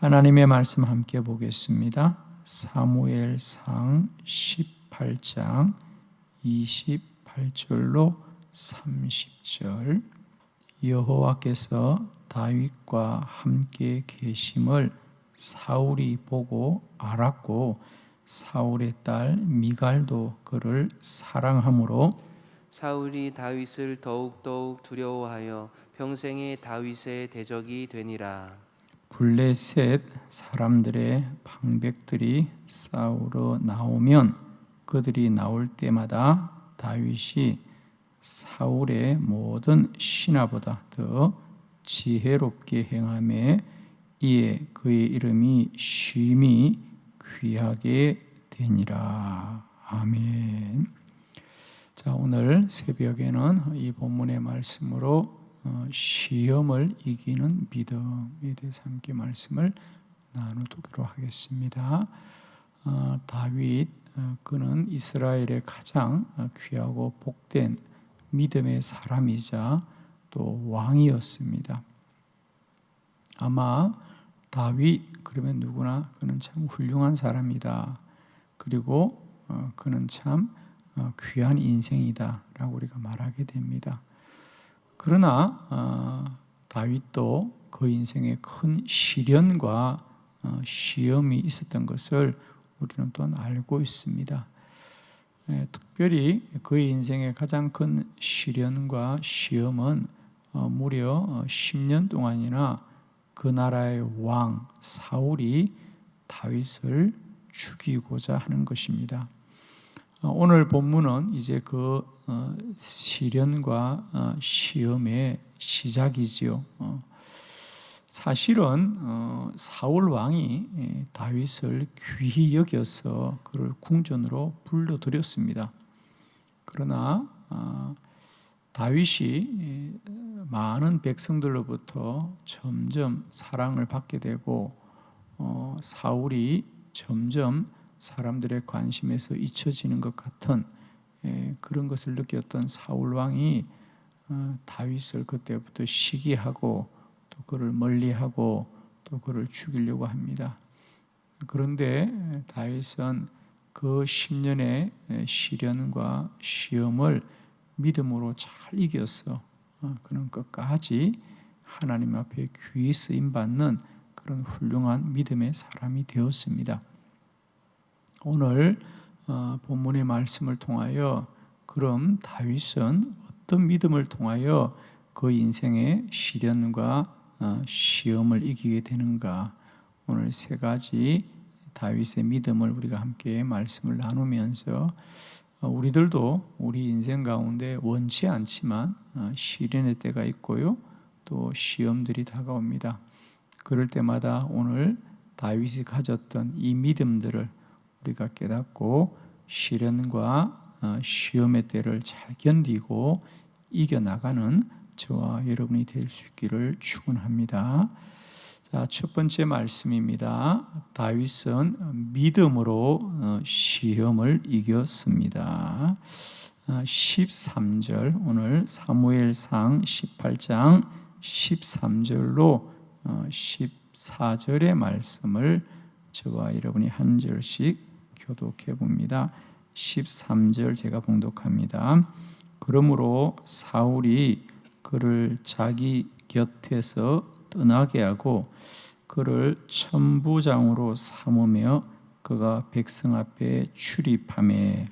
하나님의 말씀 함께 보겠습니다. 사무엘상 18장 28절로 30절. 여호와께서 다윗과 함께 계심을 사울이 보고 알았고 사울의 딸 미갈도 그를 사랑하므로 사울이 다윗을 더욱 두려워하여 평생에 다윗의 대적이 되니라. 블레셋 사람들의 방백들이 싸우러 나오면 그들이 나올 때마다 다윗이 사울의 모든 신하보다 더 지혜롭게 행하며 이에 그의 이름이 쉼이 귀하게 되니라. 아멘. 자, 오늘 새벽에는 이 본문의 말씀으로 시험을 이기는 믿음에 대해서 함께 말씀을 나누도록 하겠습니다. 다윗 그는 이스라엘의 가장 귀하고 복된 믿음의 사람이자 또 왕이었습니다. 아마 다윗 그러면 누구나 그는 참 훌륭한 사람이다. 그리고 그는 참 귀한 인생이다 라고 우리가 말하게 됩니다. 그러나 다윗도 그 인생에 큰 시련과 시험이 있었던 것을 우리는 또한 알고 있습니다. 특별히 그의 인생의 가장 큰 시련과 시험은 무려 10년 동안이나 그 나라의 왕 사울이 다윗을 죽이고자 하는 것입니다. 오늘 본문은 이제 그 시련과 시험의 시작이지요. 사실은 사울 왕이 다윗을 귀히 여겨서 그를 궁전으로 불러들였습니다. 그러나 다윗이 많은 백성들로부터 점점 사랑을 받게 되고 사울이 점점 사람들의 관심에서 잊혀지는 것 같은 그런 것을 느꼈던 사울 왕이 다윗을 그때부터 시기하고 또 그를 멀리하고 또 그를 죽이려고 합니다. 그런데 다윗은 그 10년의 시련과 시험을 믿음으로 잘 이겼어. 그는 끝까지 하나님 앞에 귀히 쓰임받는 그런 훌륭한 믿음의 사람이 되었습니다. 오늘 본문의 말씀을 통하여 그럼 다윗은 어떤 믿음을 통하여 그 인생의 시련과 시험을 이기게 되는가? 오늘 세 가지 다윗의 믿음을 우리가 함께 말씀을 나누면서 우리들도 우리 인생 가운데 원치 않지만 시련의 때가 있고요, 또 시험들이 다가옵니다. 그럴 때마다 오늘 다윗이 가졌던 이 믿음들을 우리가 깨닫고 시련과 시험의 때를 잘 견디고 이겨나가는 저와 여러분이 될 수 있기를 축원합니다. 자, 첫 번째 말씀입니다. 다윗은 믿음으로 시험을 이겼습니다. 13절 오늘 사무엘상 18장 13절로 14절의 말씀을 저와 여러분이 한 절씩 교독해 봅니다. 13절 제가 봉독합니다. 그러므로 사울이 그를 자기 곁에서 떠나게 하고 그를 천부장으로 삼으며 그가 백성 앞에 출입하매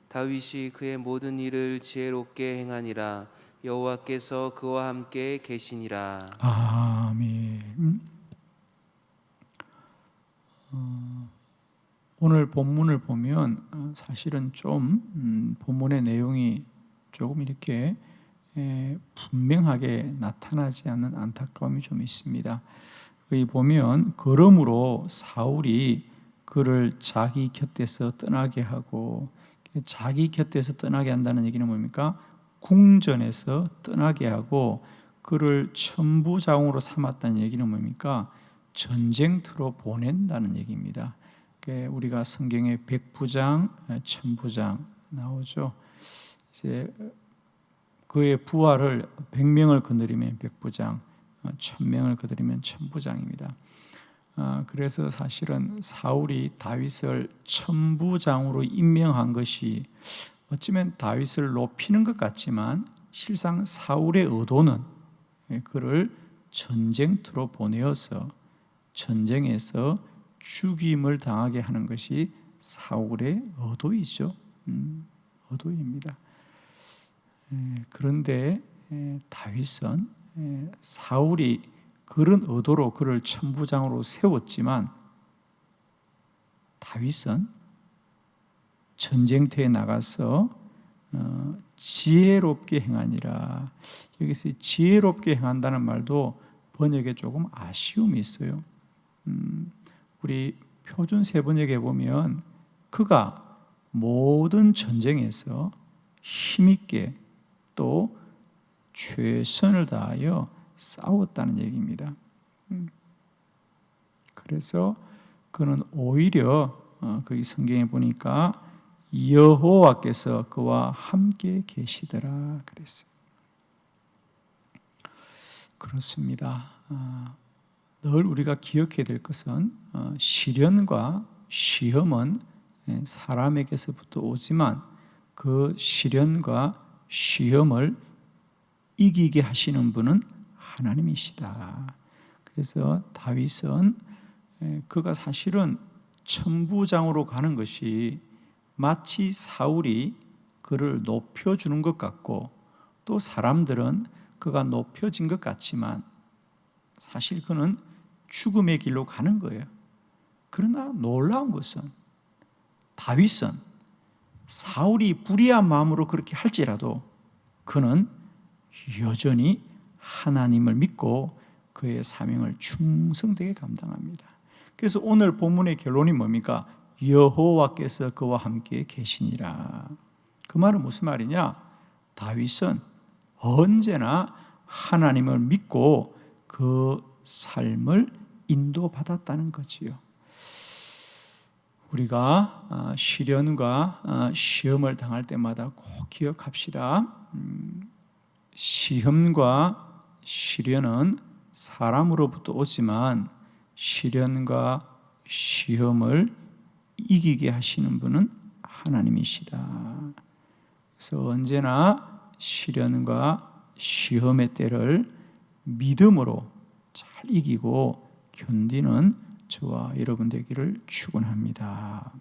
다윗이 그의 모든 일을 지혜롭게 행하니라. 여호와께서 그와 함께 계시니라. 아멘. 오늘 본문을 보면 사실은 좀 본문의 내용이 조금 이렇게 분명하게 나타나지 않는 안타까움이 좀 있습니다. 여기 보면 그러므로 사울이 그를 자기 곁에서 떠나게 하고, 자기 곁에서 떠나게 한다는 얘기는 뭡니까? 궁전에서 떠나게 하고 그를 천부장으로 삼았다는 얘기는 뭡니까? 전쟁터로 보낸다는 얘기입니다. 우리가 성경에 백부장, 천부장 나오죠. 이제 그의 부하를 100명을 거느리면 백부장, 1000명을 거느리면 천부장입니다. 그래서 사실은 사울이 다윗을 천부장으로 임명한 것이 어쩌면 다윗을 높이는 것 같지만 실상 사울의 의도는 그를 전쟁터로 보내어서 전쟁에서 죽임을 당하게 하는 것이 사울의 의도이죠. 의도입니다. 그런데 다윗은 사울이 그런 의도로 그를 천부장으로 세웠지만 다윗은 전쟁터에 나가서 지혜롭게 행하니라. 여기서 지혜롭게 행한다는 말도 번역에 조금 아쉬움이 있어요. 우리 표준 세번역에 보면 그가 모든 전쟁에서 힘있게 또 최선을 다하여 싸웠다는 얘기입니다. 그래서 그는 오히려 거기 성경에 보니까 여호와께서 그와 함께 계시더라 그랬어요. 그렇습니다. 늘 우리가 기억해야 될 것은 시련과 시험은 사람에게서부터 오지만 그 시련과 시험을 이기게 하시는 분은 하나님이시다. 그래서 다윗은 그가 사실은 천부장으로 가는 것이 마치 사울이 그를 높여주는 것 같고 또 사람들은 그가 높여진 것 같지만 사실 그는 죽음의 길로 가는 거예요. 그러나 놀라운 것은 다윗은 사울이 불의한 마음으로 그렇게 할지라도 그는 여전히 하나님을 믿고 그의 사명을 충성되게 감당합니다. 그래서 오늘 본문의 결론이 뭡니까? 여호와께서 그와 함께 계시니라. 그 말은 무슨 말이냐? 다윗은 언제나 하나님을 믿고 그 삶을 인도받았다는 거지요. 우리가 시련과 시험을 당할 때마다 꼭 기억합시다. 시험과 시련은 사람으로부터 오지만 시련과 시험을 이기게 하시는 분은 하나님이시다. 그래서 언제나 시련과 시험의 때를 믿음으로 잘 이기고 견디는 저와 여러분 되기를 축원합니다.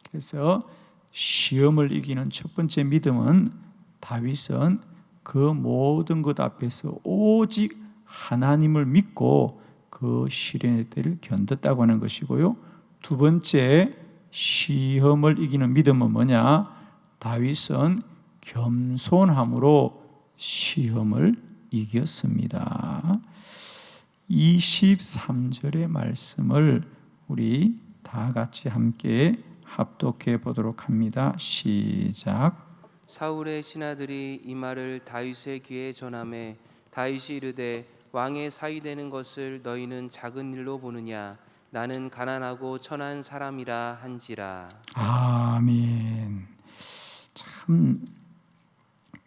그래서 시험을 이기는 첫 번째 믿음은 다윗은 그 모든 것 앞에서 오직 하나님을 믿고 그 시련의 때를 견뎠다고 하는 것이고요. 두 번째 시험을 이기는 믿음은 뭐냐? 다윗은 겸손함으로 시험을 이겼습니다. 23절의 말씀을 우리 다 같이 함께 합독해 보도록 합니다. 시작. 사울의 신하들이 이 말을 다윗의 귀에 전하매 다윗이 이르되 왕의 사위 되는 것을 너희는 작은 일로 보느냐? 나는 가난하고 천한 사람이라 한지라. 아멘. 참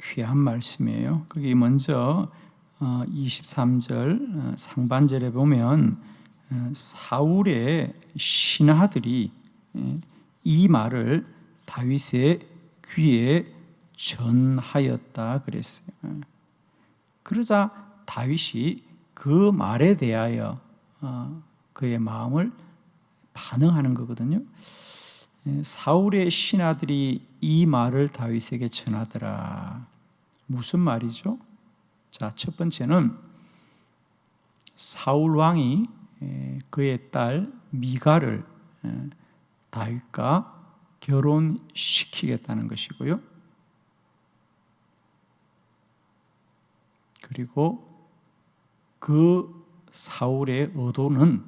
귀한 말씀이에요. 거기 먼저 23절 상반절에 보면 사울의 신하들이 이 말을 다윗의 귀에 전하였다 그랬어요. 그러자 다윗이 그 말에 대하여 그의 마음을 반응하는 거거든요. 사울의 신하들이 이 말을 다윗에게 전하더라. 무슨 말이죠? 자, 첫 번째는 사울 왕이 그의 딸 미갈을 다윗과 결혼시키겠다는 것이고요. 그리고 그 사울의 의도는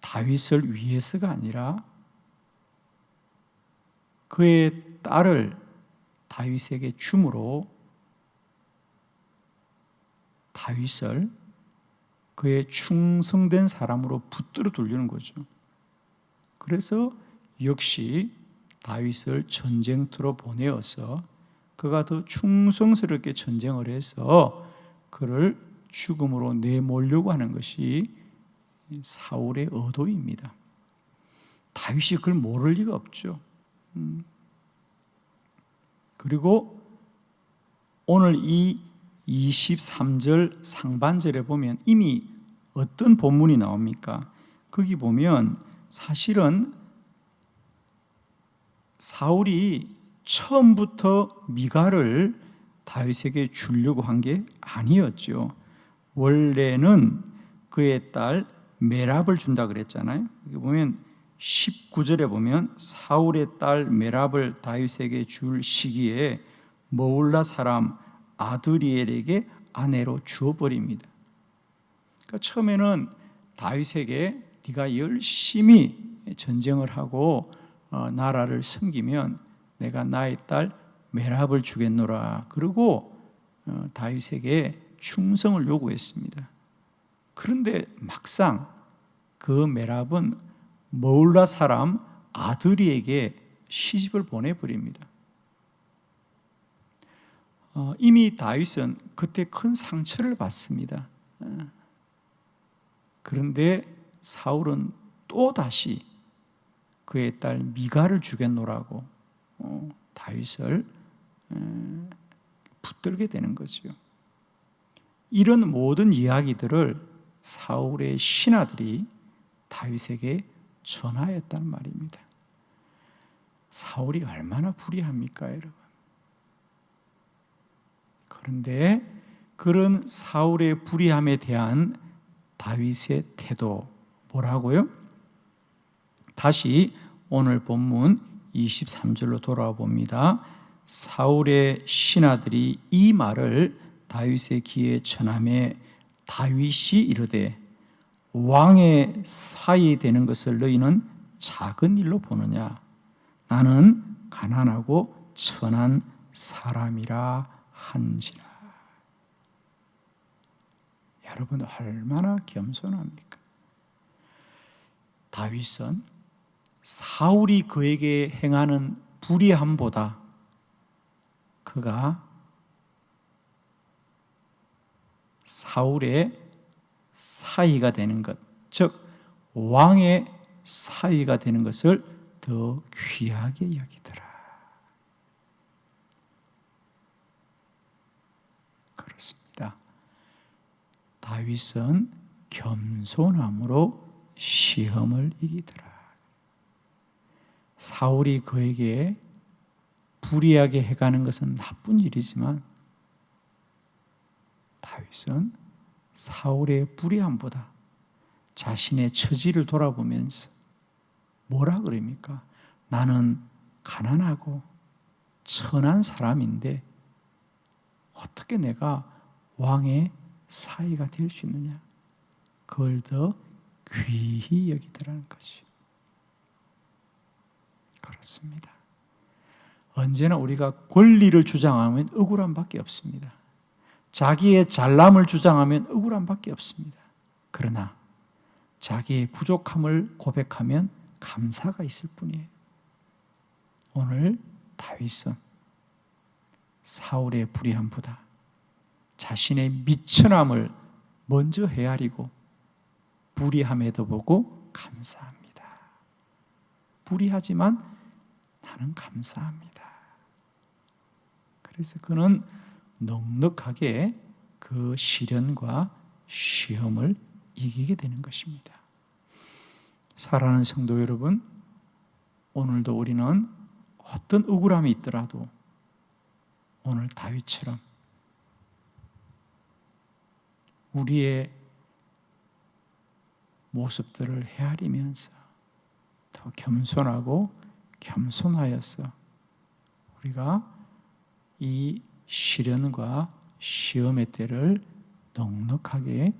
다윗을 위해서가 아니라 그의 딸을 다윗에게 줌으로 다윗을 그의 충성된 사람으로 붙들어 두려는 거죠. 그래서 역시 다윗을 전쟁터로 보내어서 그가 더 충성스럽게 전쟁을 해서 그를 죽음으로 내몰려고 하는 것이 사울의 의도입니다. 다윗이 그걸 모를 리가 없죠. 그리고 오늘 이 23절 상반절에 보면 이미 어떤 본문이 나옵니까? 거기 보면 사실은 사울이 처음부터 미갈을 다윗에게 주려고 한 게 아니었죠. 원래는 그의 딸 메랍을 준다 그랬잖아요. 여기 보면 19절에 보면 사울의 딸 메랍을 다윗에게 줄 시기에 머울라 사람 아드리엘에게 아내로 주어버립니다. 그러니까 처음에는 다윗에게 네가 열심히 전쟁을 하고 나라를 섬기면 내가 나의 딸 메랍을 주겠노라. 그리고 다윗에게 충성을 요구했습니다. 그런데 막상 그 메랍은 머울라 사람 아드리에게 시집을 보내버립니다. 이미 다윗은 그때 큰 상처를 받습니다. 그런데 사울은 또다시 그의 딸 미갈을 주겠노라고 다윗을 붙들게 되는 거죠. 이런 모든 이야기들을 사울의 신하들이 다윗에게 전하였단 말입니다. 사울이 얼마나 불의합니까, 여러분? 그런데 그런 사울의 불의함에 대한 다윗의 태도 뭐라고요? 다시 오늘 본문 23절로 돌아와 봅니다. 사울의 신하들이 이 말을 다윗의 귀에 전하매 다윗이 이르되 왕의 사이 되는 것을 너희는 작은 일로 보느냐? 나는 가난하고 천한 사람이라 한지라. 여러분 얼마나 겸손합니까? 다윗은 사울이 그에게 행하는 불의함보다 그가 사울의 사위가 되는 것, 즉 왕의 사위가 되는 것을 더 귀하게 여기더라. 그렇습니다. 다윗은 겸손함으로 시험을 이기더라. 사울이 그에게 불의하게 해가는 것은 나쁜 일이지만 다윗은 사울의 불의함보다 자신의 처지를 돌아보면서 뭐라 그럽니까? 나는 가난하고 천한 사람인데 어떻게 내가 왕의 사위가 될 수 있느냐? 그걸 더 귀히 여기더라는 거지. 그렇습니다. 언제나 우리가 권리를 주장하면 억울함밖에 없습니다. 자기의 잘남을 주장하면 억울함밖에 없습니다. 그러나 자기의 부족함을 고백하면 감사가 있을 뿐이에요. 오늘 다윗은 사울의 불의함보다 자신의 미천함을 먼저 헤아리고 불의함에도 보고 감사합니다. 불의하지만 나는 감사합니다. 그래서 그는 넉넉하게 그 시련과 시험을 이기게 되는 것입니다. 사랑하는 성도 여러분, 오늘도 우리는 어떤 억울함이 있더라도 오늘 다윗처럼 우리의 모습들을 헤아리면서 더 겸손하고 겸손하여서 우리가 이 시련과 시험의 때를 넉넉하게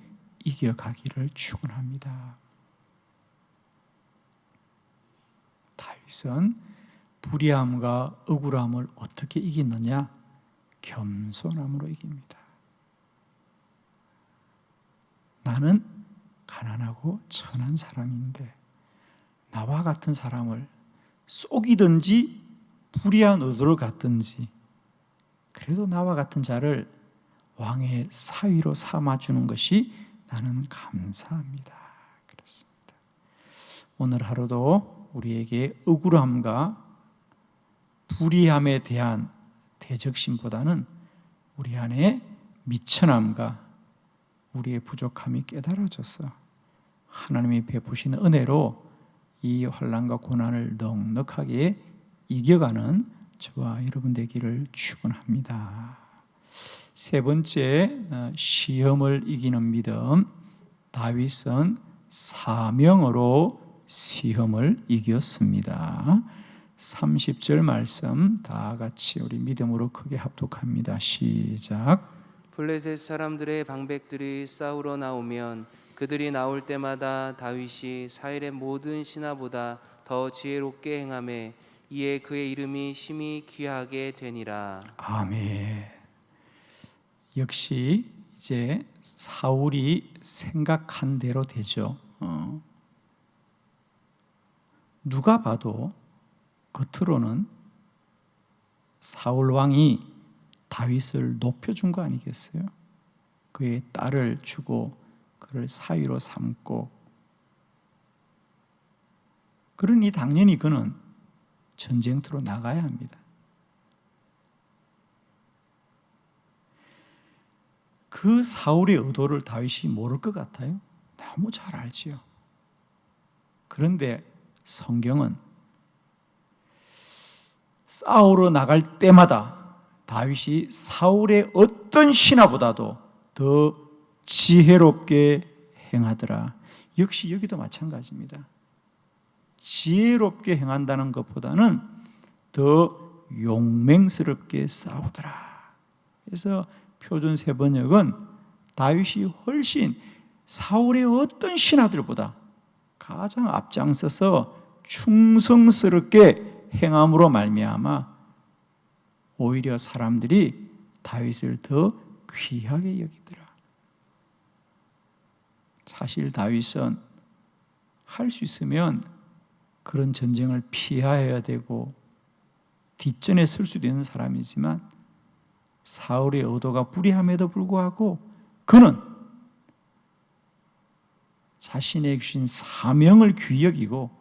이겨가기를 축원합니다. 다윗은 불의함과 억울함을 어떻게 이기느냐? 겸손함으로 이깁니다. 나는 가난하고 천한 사람인데 나와 같은 사람을 속이든지 불의한 의도를 갖든지 그래도 나와 같은 자를 왕의 사위로 삼아주는 것이 나는 감사합니다. 그렇습니다. 오늘 하루도 우리에게 억울함과 불의함에 대한 대적심보다는 우리 안에 미천함과 우리의 부족함이 깨달아져서 하나님이 베푸신 은혜로 이 환난과 고난을 넉넉하게 이겨가는 저와 여러분 되기를 축원합니다. 세 번째, 시험을 이기는 믿음. 다윗은 사명으로 시험을 이겼습니다. 30절 말씀 다 같이 우리 믿음으로 크게 합독합니다. 시작. 블레셋 사람들의 방백들이 싸우러 나오면 그들이 나올 때마다 다윗이 사일의 모든 신하보다 더 지혜롭게 행하매 이에 그의 이름이 심히 귀하게 되니라. 아멘. 역시 이제 사울이 생각한 대로 되죠. 누가 봐도 겉으로는 사울 왕이 다윗을 높여준 거 아니겠어요? 그의 딸을 주고 그를 사위로 삼고, 그러니 당연히 그는 전쟁터로 나가야 합니다. 그 사울의 의도를 다윗이 모를 것 같아요? 너무 잘 알지요. 그런데 성경은 싸우러 나갈 때마다 다윗이 사울의 어떤 신하보다도 더 지혜롭게 행하더라. 역시 여기도 마찬가지입니다. 지혜롭게 행한다는 것보다는 더 용맹스럽게 싸우더라. 그래서 표준 세번역은 다윗이 훨씬 사울의 어떤 신하들보다 가장 앞장서서 충성스럽게 행함으로 말미암아 오히려 사람들이 다윗을 더 귀하게 여기더라. 사실 다윗은 할 수 있으면 그런 전쟁을 피해야 되고 뒷전에 설 수도 있는 사람이지만 사울의 의도가 불의함에도 불구하고 그는 자신에게 주신 사명을 귀히 여기고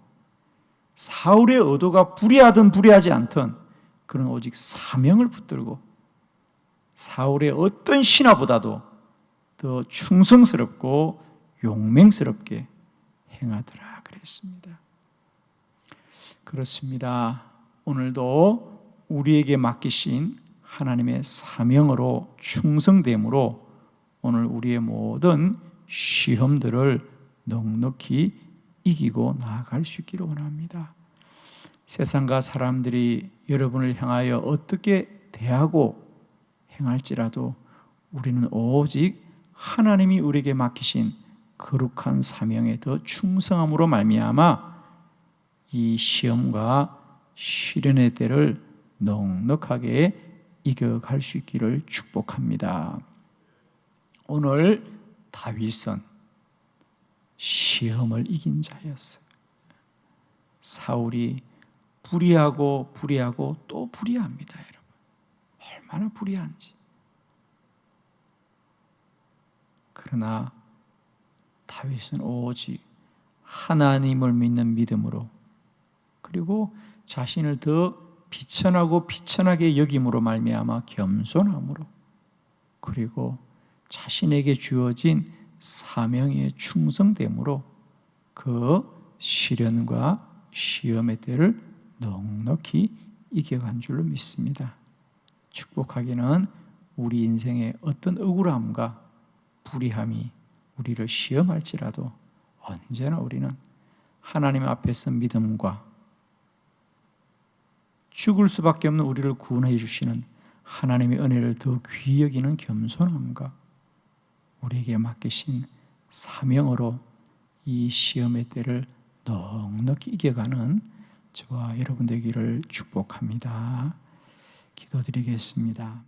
사울의 의도가 불의하든 불의하지 않든 그는 오직 사명을 붙들고 사울의 어떤 신하보다도 더 충성스럽고 용맹스럽게 행하더라 그랬습니다. 그렇습니다. 오늘도 우리에게 맡기신 하나님의 사명으로 충성됨으로 오늘 우리의 모든 시험들을 넉넉히 이기고 나아갈 수 있기를 원합니다. 세상과 사람들이 여러분을 향하여 어떻게 대하고 행할지라도 우리는 오직 하나님이 우리에게 맡기신 거룩한 사명에 더 충성함으로 말미암아 이 시험과 시련의 때를 넉넉하게 이겨갈 수 있기를 축복합니다. 오늘 다윗은 시험을 이긴 자였어요. 사울이 불의하고 또 불의합니다, 여러분. 얼마나 불의한지. 그러나 다윗은 오직 하나님을 믿는 믿음으로 그리고 자신을 더 비천하게 여김으로 말미암아 겸손함으로 그리고 자신에게 주어진 사명에 충성됨으로 그 시련과 시험의 때를 넉넉히 이겨간 줄로 믿습니다. 축복하기는 우리 인생의 어떤 억울함과 불의함이 우리를 시험할지라도 언제나 우리는 하나님 앞에서 믿음과 죽을 수밖에 없는 우리를 구원해 주시는 하나님의 은혜를 더 귀히 여기는 겸손함과 우리에게 맡기신 사명으로 이 시험의 때를 넉넉히 이겨가는 저와 여러분 되기를 축복합니다. 기도드리겠습니다.